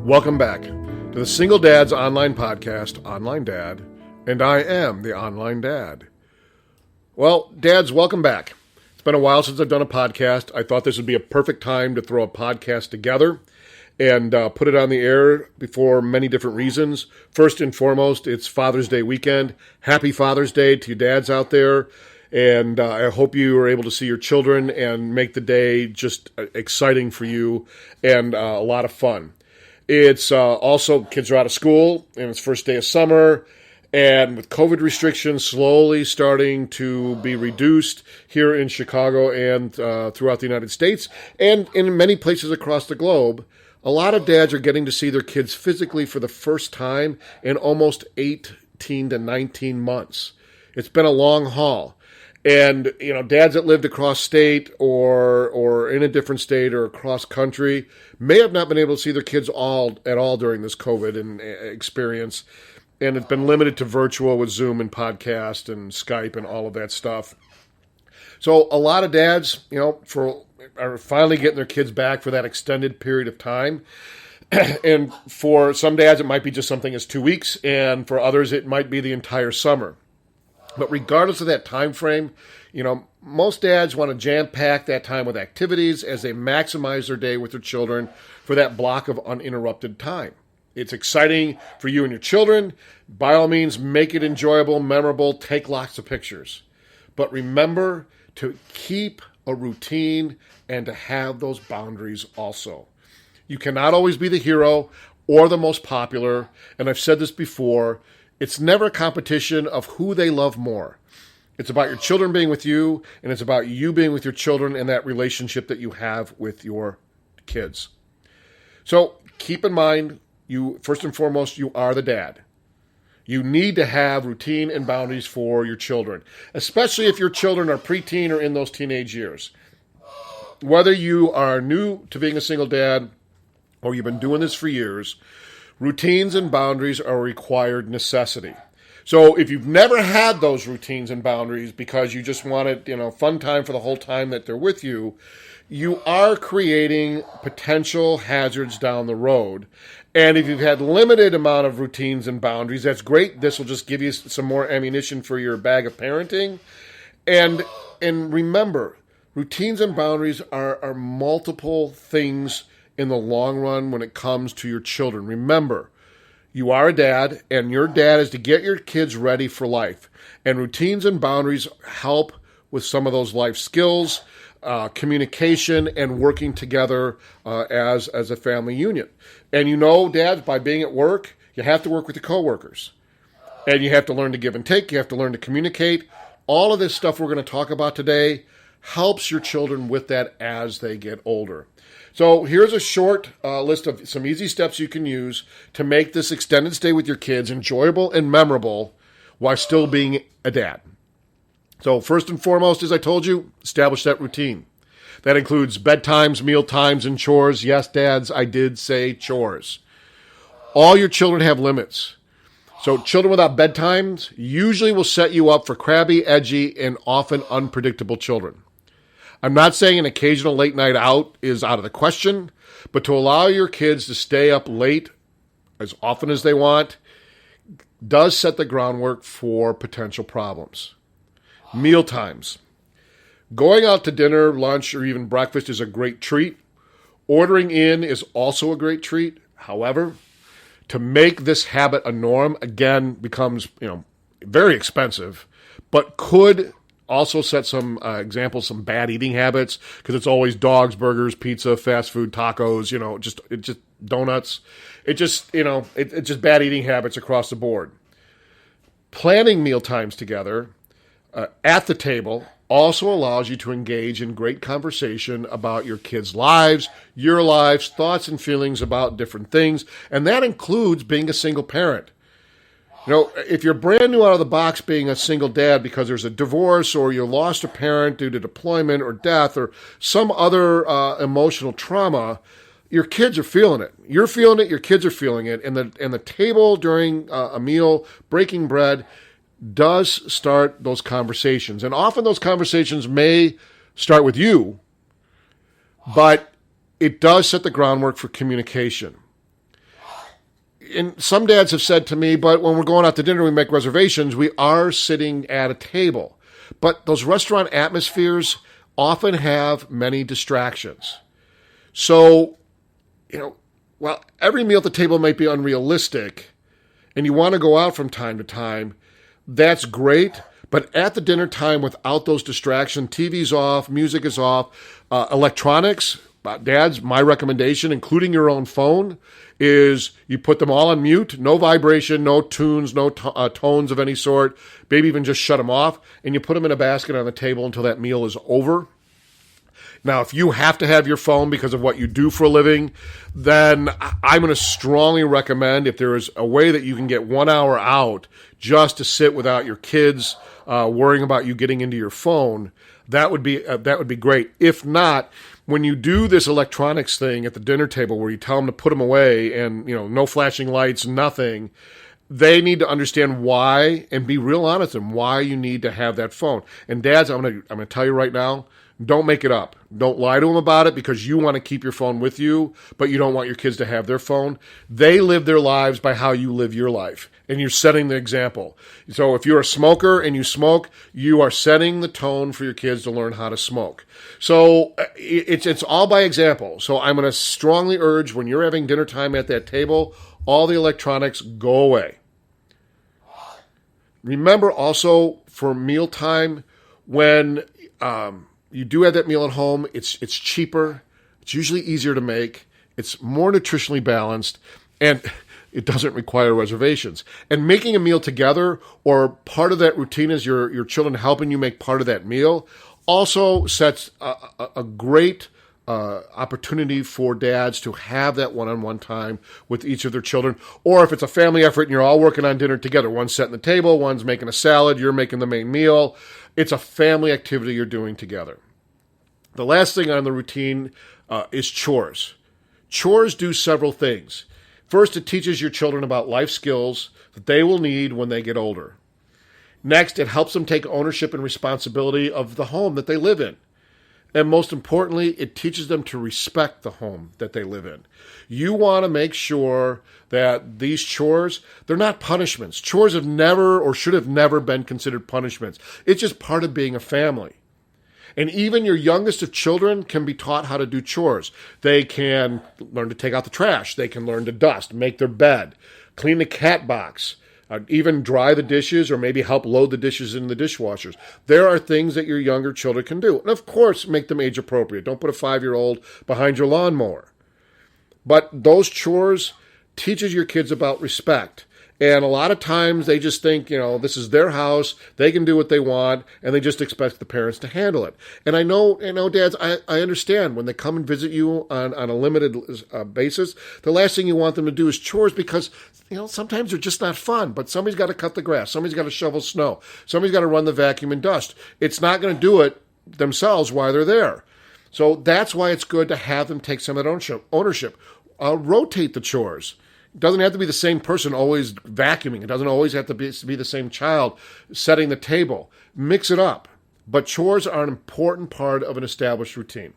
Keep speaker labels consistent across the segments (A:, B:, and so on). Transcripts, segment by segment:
A: Welcome back to the Single Dads Online Podcast, Online Dad, and I am the Online Dad. Well, dads, welcome back. It's been a while since I've done a podcast. I thought this would be a perfect time to throw a podcast together and put it on the air for many different reasons. First and foremost, it's Father's Day weekend. Happy Father's Day to you dads out there. And I hope you are able to see your children and make the day just exciting for you and a lot of fun. It's also, kids are out of school and it's first day of summer. And with COVID restrictions slowly starting to be reduced here in Chicago and throughout the United States and in many places across the globe, a lot of dads are getting to see their kids physically for the first time in almost 18 to 19 months. It's been a long haul. And, you know, dads that lived across state or in a different state or across country may have not been able to see their kids at all during this COVID experience. And it's been limited to virtual with Zoom and podcast and Skype and all of that stuff. So a lot of dads, you know, are finally getting their kids back for that extended period of time. And for some dads, it might be just something as 2 weeks. And for others, it might be the entire summer. But regardless of that time frame, you know, most dads want to jam-pack that time with activities as they maximize their day with their children for that block of uninterrupted time. It's exciting for you and your children. By all means, make it enjoyable, memorable, take lots of pictures. But remember to keep a routine and to have those boundaries also. You cannot always be the hero or the most popular, and I've said this before. It's never a competition of who they love more. It's about your children being with you, and it's about you being with your children and that relationship that you have with your kids. So keep in mind, first and foremost, you are the dad. You need to have routine and boundaries for your children, especially if your children are preteen or in those teenage years. Whether you are new to being a single dad or you've been doing this for years, routines and boundaries are a required necessity. So if you've never had those routines and boundaries because you just wanted, fun time for the whole time that they're with you, you are creating potential hazards down the road. And if you've had limited amount of routines and boundaries, that's great. This will just give you some more ammunition for your bag of parenting. And remember, routines and boundaries are multiple things in the long run when it comes to your children. Remember, you are a dad, and your dad is to get your kids ready for life. And routines and boundaries help with some of those life skills, communication, and working together as a family unit. And dads, by being at work, you have to work with your coworkers. And you have to learn to give and take. You have to learn to communicate. All of this stuff we're going to talk about today helps your children with that as they get older. So here's a short list of some easy steps you can use to make this extended stay with your kids enjoyable and memorable while still being a dad. So first and foremost, as I told you, establish that routine. That includes bedtimes, meal times, and chores. Yes, dads, I did say chores. All your children have limits. So children without bedtimes usually will set you up for crabby, edgy, and often unpredictable children. I'm not saying an occasional late night out is out of the question, but to allow your kids to stay up late as often as they want does set the groundwork for potential problems. Meal times. Going out to dinner, lunch, or even breakfast is a great treat. Ordering in is also a great treat. However, to make this habit a norm, again, becomes very expensive, but could also set some examples, some bad eating habits, because it's always dogs, burgers, pizza, fast food, tacos, just donuts. It's just bad eating habits across the board. Planning meal times together at the table also allows you to engage in great conversation about your kids' lives, your lives, thoughts and feelings about different things, and that includes being a single parent. If you're brand new out of the box being a single dad because there's a divorce or you lost a parent due to deployment or death or some other emotional trauma, your kids are feeling it. You're feeling it, your kids are feeling it, and the table during a meal, breaking bread, does start those conversations. And often those conversations may start with you, but it does set the groundwork for communication. and some dads have said to me, but when we're going out to dinner, we make reservations, we are sitting at a table. But those restaurant atmospheres often have many distractions. So, while every meal at the table might be unrealistic, and you want to go out from time to time, that's great. But at the dinner time, without those distractions, TV's off, music is off, electronics, dads, my recommendation, including your own phone, is you put them all on mute, no vibration, no tunes, no tones of any sort, maybe even just shut them off, and you put them in a basket on the table until that meal is over. Now, if you have to have your phone because of what you do for a living, then I'm going to strongly recommend, if there is a way that you can get 1 hour out just to sit without your kids worrying about you getting into your phone, that would be great. If not, when you do this electronics thing at the dinner table where you tell them to put them away and, no flashing lights, nothing, they need to understand why and be real honest with them why you need to have that phone. And dads, I'm going to tell you right now, don't make it up. Don't lie to them about it because you want to keep your phone with you, but you don't want your kids to have their phone. They live their lives by how you live your life, and you're setting the example. So if you're a smoker and you smoke, you are setting the tone for your kids to learn how to smoke. So it's all by example. So I'm going to strongly urge, when you're having dinner time at that table, all the electronics go away. Remember also, for mealtime, when you do have that meal at home, it's cheaper, it's usually easier to make, it's more nutritionally balanced, and it doesn't require reservations. And making a meal together, or part of that routine is your children helping you make part of that meal, also sets a great opportunity for dads to have that one-on-one time with each of their children. Or if it's a family effort and you're all working on dinner together, one's setting the table, one's making a salad, you're making the main meal, it's a family activity you're doing together. The last thing on the routine is chores. Chores do several things. First, it teaches your children about life skills that they will need when they get older. Next, it helps them take ownership and responsibility of the home that they live in. And most importantly, it teaches them to respect the home that they live in. You want to make sure that these chores, they're not punishments. Chores have never or should have never been considered punishments. It's just part of being a family. And even your youngest of children can be taught how to do chores. They can learn to take out the trash. They can learn to dust, make their bed, clean the cat box, even dry the dishes, or maybe help load the dishes in the dishwashers. There are things that your younger children can do. And of course, make them age appropriate. Don't put a 5-year-old behind your lawnmower. But those chores teaches your kids about respect. And a lot of times they just think, this is their house, they can do what they want, and they just expect the parents to handle it. And I know, dads, I understand when they come and visit you on a limited basis, the last thing you want them to do is chores because, sometimes they're just not fun. But somebody's got to cut the grass, somebody's got to shovel snow, somebody's got to run the vacuum and dust. It's not going to do it themselves while they're there. So that's why it's good to have them take some of that ownership. Rotate the chores. It doesn't have to be the same person always vacuuming. It doesn't always have to be the same child setting the table. Mix it up. But chores are an important part of an established routine.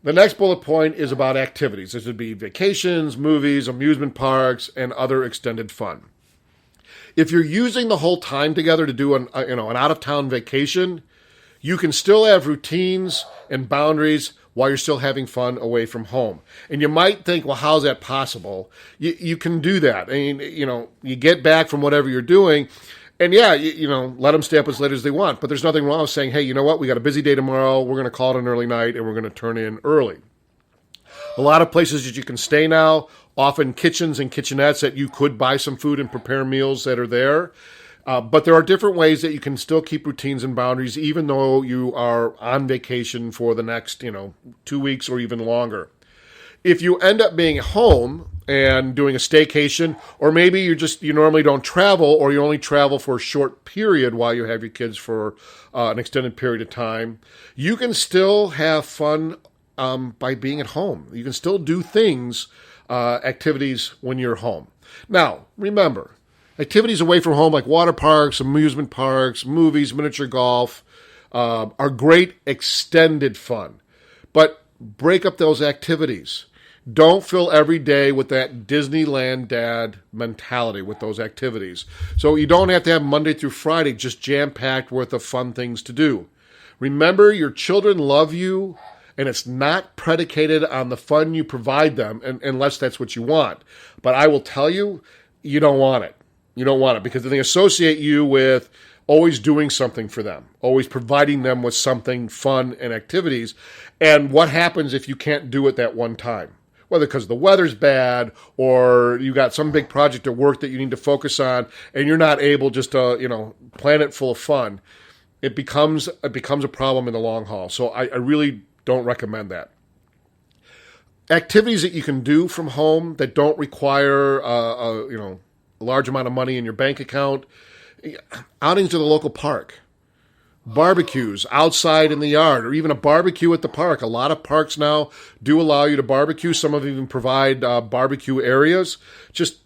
A: The next bullet point is about activities. This would be vacations, movies, amusement parks, and other extended fun. If you're using the whole time together to do an out-of-town vacation, you can still have routines and boundaries while you're still having fun away from home. And you might think, well, how's that possible? You can do that. I mean, you get back from whatever you're doing, and let them stay up as late as they want. But there's nothing wrong with saying, hey, you know what? We got a busy day tomorrow. We're going to call it an early night, and we're going to turn in early. A lot of places that you can stay now, often kitchens and kitchenettes that you could buy some food and prepare meals that are there. But there are different ways that you can still keep routines and boundaries, even though you are on vacation for the next, 2 weeks or even longer. If you end up being home and doing a staycation, or maybe you normally don't travel, or you only travel for a short period while you have your kids for an extended period of time, you can still have fun by being at home. You can still do things, activities when you're home. Now, remember, activities away from home like water parks, amusement parks, movies, miniature golf are great extended fun. But break up those activities. Don't fill every day with that Disneyland dad mentality with those activities. So you don't have to have Monday through Friday just jam-packed worth of fun things to do. Remember, your children love you, and it's not predicated on the fun you provide them, unless that's what you want. But I will tell you, you don't want it. You don't want it because they associate you with always doing something for them, always providing them with something fun and activities. And what happens if you can't do it that one time? Whether because the weather's bad or you got some big project at work that you need to focus on and you're not able just to, plan it full of fun, it becomes a problem in the long haul. So I really don't recommend that. Activities that you can do from home that don't require a large amount of money in your bank account, outings to the local park, barbecues outside in the yard, or even a barbecue at the park. A lot of parks now do allow you to barbecue. Some of them even provide barbecue areas. Just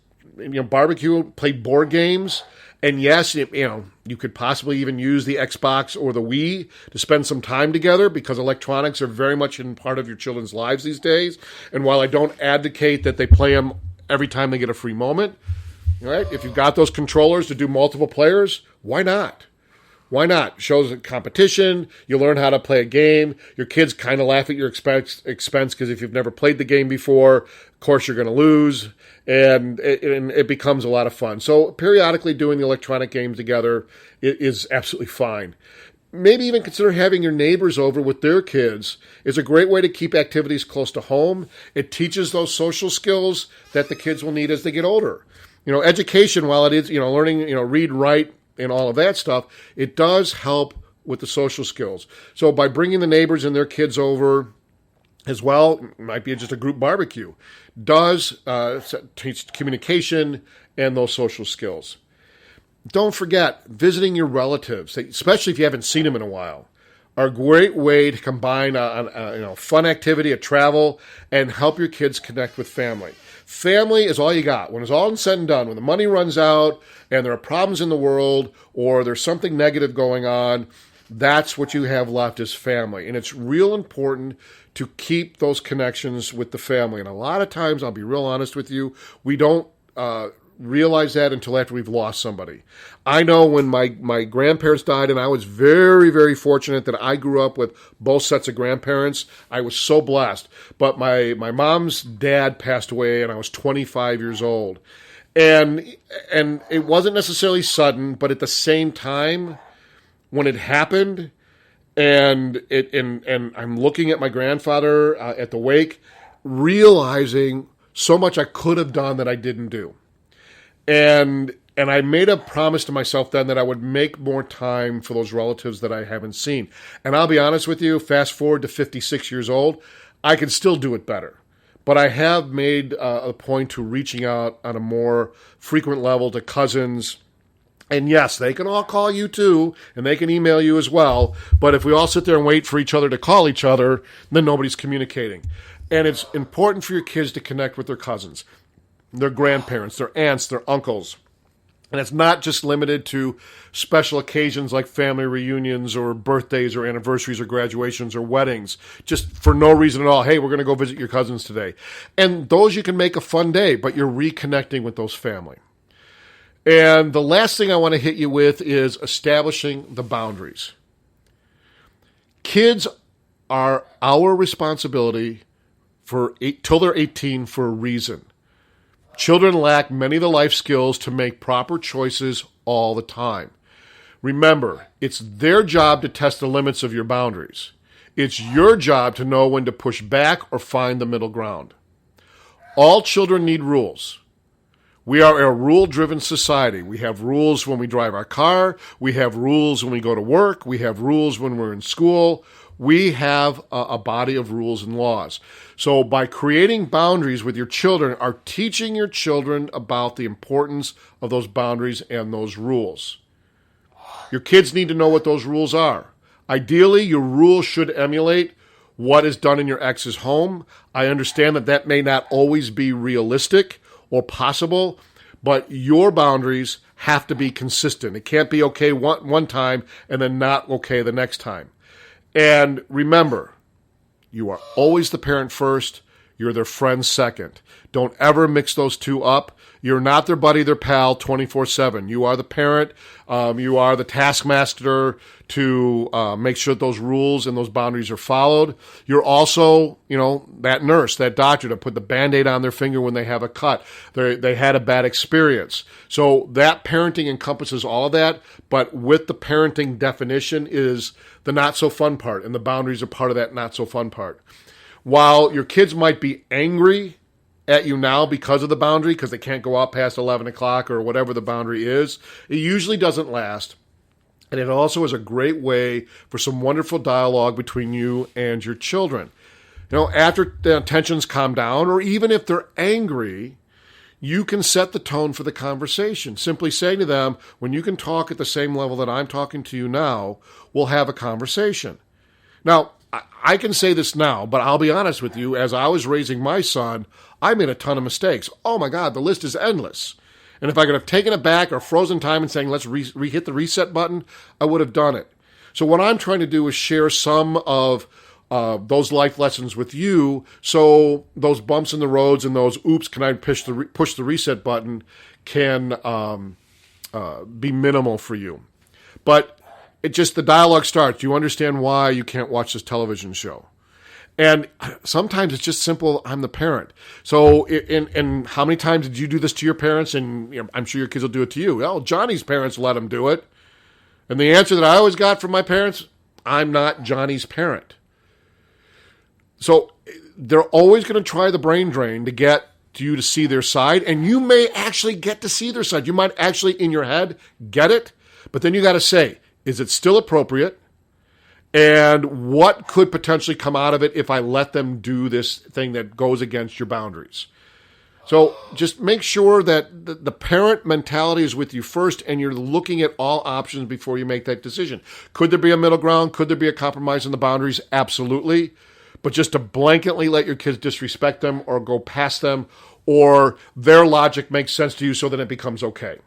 A: barbecue, play board games. And yes, you could possibly even use the Xbox or the Wii to spend some time together because electronics are very much in part of your children's lives these days. And while I don't advocate that they play them every time they get a free moment, right? If you've got those controllers to do multiple players, why not? Why not? Shows a competition. You learn how to play a game. Your kids kind of laugh at your expense because if you've never played the game before, of course you're going to lose. And it becomes a lot of fun. So periodically doing the electronic games together is absolutely fine. Maybe even consider having your neighbors over with their kids. It's a great way to keep activities close to home. It teaches those social skills that the kids will need as they get older. Education, while it is, learning, read, write, and all of that stuff, it does help with the social skills. So by bringing the neighbors and their kids over as well, it might be just a group barbecue, does teach communication and those social skills. Don't forget, visiting your relatives, especially if you haven't seen them in a while, are a great way to combine a fun activity, a travel, and help your kids connect with family. Family is all you got. When it's all said and done, when the money runs out and there are problems in the world or there's something negative going on, that's what you have left is family. And it's real important to keep those connections with the family. And a lot of times, I'll be real honest with you, we don't realize that until after we've lost somebody. I know when my grandparents died, and I was very, very fortunate that I grew up with both sets of grandparents. I was so blessed. But my mom's dad passed away, and I was 25 years old. And it wasn't necessarily sudden, but at the same time, when it happened, and I'm looking at my grandfather at the wake, realizing so much I could have done that I didn't do. And I made a promise to myself then that I would make more time for those relatives that I haven't seen. And I'll be honest with you, fast forward to 56 years old, I can still do it better. But I have made a point to reaching out on a more frequent level to cousins. And yes, they can all call you too, and they can email you as well. But if we all sit there and wait for each other to call each other, then nobody's communicating. And it's important for your kids to connect with their cousins, their grandparents, their aunts, their uncles. And it's not just limited to special occasions like family reunions or birthdays or anniversaries or graduations or weddings, just for no reason at all. Hey, we're going to go visit your cousins today. And those you can make a fun day, but you're reconnecting with those family. And the last thing I want to hit you with is establishing the boundaries. Kids are our responsibility till they're 18 for a reason. Children lack many of the life skills to make proper choices all the time. Remember, it's their job to test the limits of your boundaries. It's your job to know when to push back or find the middle ground. All children need rules. We are a rule-driven society. We have rules when we drive our car. We have rules when we go to work. We have rules when we're in school. We have a body of rules and laws. So by creating boundaries with your children, are teaching your children about the importance of those boundaries and those rules. Your kids need to know what those rules are. Ideally, your rules should emulate what is done in your ex's home. I understand that may not always be realistic or possible, but your boundaries have to be consistent. It can't be okay one time and then not okay the next time. And remember, you are always the parent first. You're their friend second. Don't ever mix those two up. You're not their buddy, their pal 24/7. You are the parent. You are the taskmaster to make sure that those rules and those boundaries are followed. You're also, that nurse, that doctor to put the Band-Aid on their finger when they have a cut. They had a bad experience. So that parenting encompasses all of that, but with the parenting definition is the not so fun part, and the boundaries are part of that not so fun part. While your kids might be angry at you now because of the boundary, because they can't go out past 11 o'clock or whatever the boundary is, it usually doesn't last. And it also is a great way for some wonderful dialogue between you and your children. After the tensions calm down, or even if they're angry, you can set the tone for the conversation. Simply saying to them, when you can talk at the same level that I'm talking to you now, we'll have a conversation. Now, I can say this now, but I'll be honest with you, as I was raising my son, I made a ton of mistakes. Oh my God, the list is endless. And if I could have taken it back or frozen time and saying, let's hit the reset button, I would have done it. So what I'm trying to do is share some of those life lessons with you, so those bumps in the roads and those oops, can I push the reset button can be minimal for you. But the dialogue starts. You understand why you can't watch this television show. And sometimes it's just simple, I'm the parent. So, and how many times did you do this to your parents? And I'm sure your kids will do it to you. Well, Johnny's parents let him do it. And the answer that I always got from my parents, I'm not Johnny's parent. So they're always going to try the brain drain to get you to see their side. And you may actually get to see their side. You might actually, in your head, get it. But then you got to say, is it still appropriate? And what could potentially come out of it if I let them do this thing that goes against your boundaries? So just make sure that the parent mentality is with you first, and you're looking at all options before you make that decision. Could there be a middle ground? Could there be a compromise in the boundaries? Absolutely. But just to blanketly let your kids disrespect them or go past them, or their logic makes sense to you so that it becomes okay.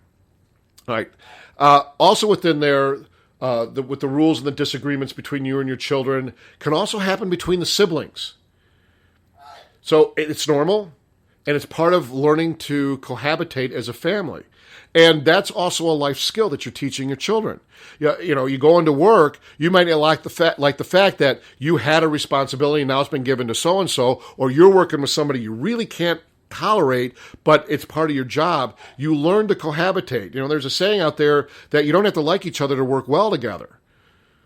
A: All right. Also within there, with the rules and the disagreements between you and your children can also happen between the siblings. So it's normal, and it's part of learning to cohabitate as a family. And that's also a life skill that you're teaching your children. You go into work, you might not like the fact that you had a responsibility and now it's been given to so-and-so, or you're working with somebody you really can't tolerate, but it's part of your job. You learn to cohabitate. There's a saying out there that you don't have to like each other to work well together.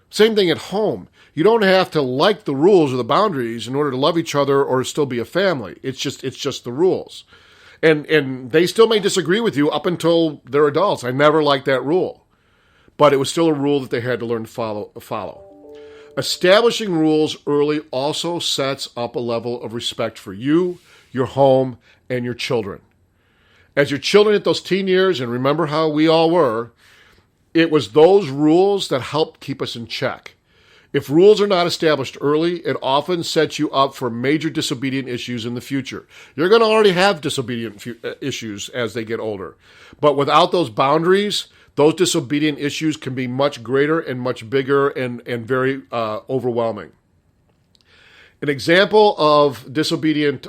A: Same thing at home. You don't have to like the rules or the boundaries in order to love each other or still be a family. It's just the rules. And they still may disagree with you up until they're adults. I never liked that rule. But it was still a rule that they had to learn to follow. Establishing rules early also sets up a level of respect for you, your home, and your children. As your children hit those teen years, and remember how we all were, it was those rules that helped keep us in check. If rules are not established early, it often sets you up for major disobedient issues in the future. You're going to already have disobedient issues as they get older. But without those boundaries, those disobedient issues can be much greater and much bigger and very overwhelming. An example of disobedient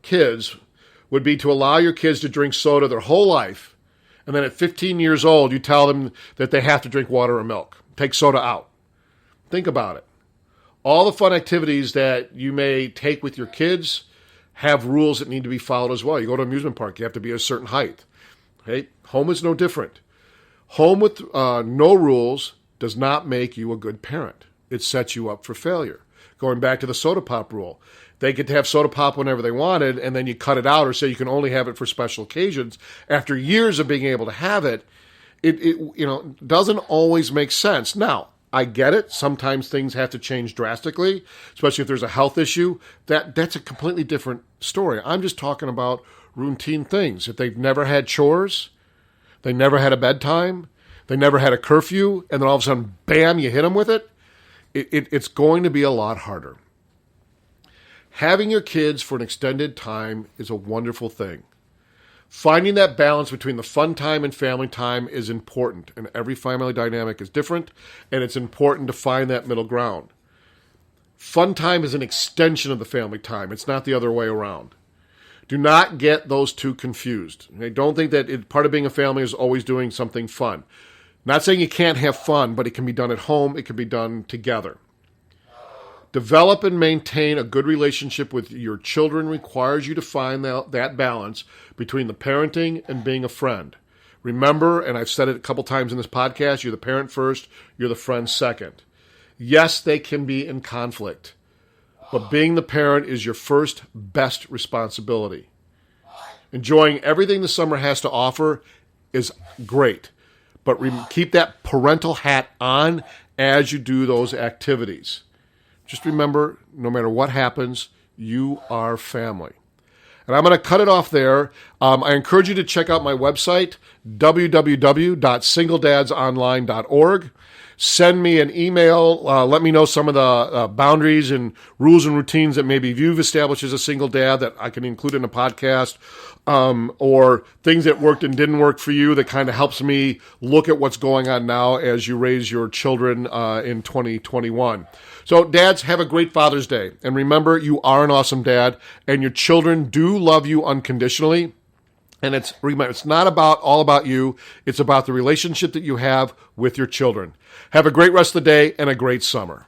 A: kids would be to allow your kids to drink soda their whole life, and then at 15 years old, you tell them that they have to drink water or milk. Take soda out. Think about it. All the fun activities that you may take with your kids have rules that need to be followed as well. You go to an amusement park, you have to be a certain height. Okay? Home is no different. Home with no rules does not make you a good parent. It sets you up for failure. Going back to the soda pop rule. They get to have soda pop whenever they wanted, and then you cut it out or say you can only have it for special occasions. After years of being able to have it, it doesn't always make sense. Now, I get it. Sometimes things have to change drastically, especially if there's a health issue. That's a completely different story. I'm just talking about routine things. If they've never had chores, they never had a bedtime, they never had a curfew, and then all of a sudden, bam, you hit them with it, it's going to be a lot harder. Having your kids for an extended time is a wonderful thing. Finding that balance between the fun time and family time is important, and every family dynamic is different, and it's important to find that middle ground. Fun time is an extension of the family time. It's not the other way around. Do not get those two confused. Okay? Don't think that part of being a family is always doing something fun. Not saying you can't have fun, but it can be done at home. It can be done together. Develop and maintain a good relationship with your children requires you to find that balance between the parenting and being a friend. Remember, and I've said it a couple times in this podcast, you're the parent first, you're the friend second. Yes, they can be in conflict, but being the parent is your first best responsibility. Enjoying everything the summer has to offer is great, but keep that parental hat on as you do those activities. Just remember, no matter what happens, you are family. And I'm going to cut it off there. I encourage you to check out my website, www.singledadsonline.org. Send me an email. Let me know some of the boundaries and rules and routines that maybe you've established as a single dad that I can include in a podcast, or things that worked and didn't work for you that kind of helps me look at what's going on now as you raise your children in 2021. So dads, have a great Father's Day. And remember, you are an awesome dad, and your children do love you unconditionally. And it's not all about you. It's about the relationship that you have with your children. Have a great rest of the day and a great summer.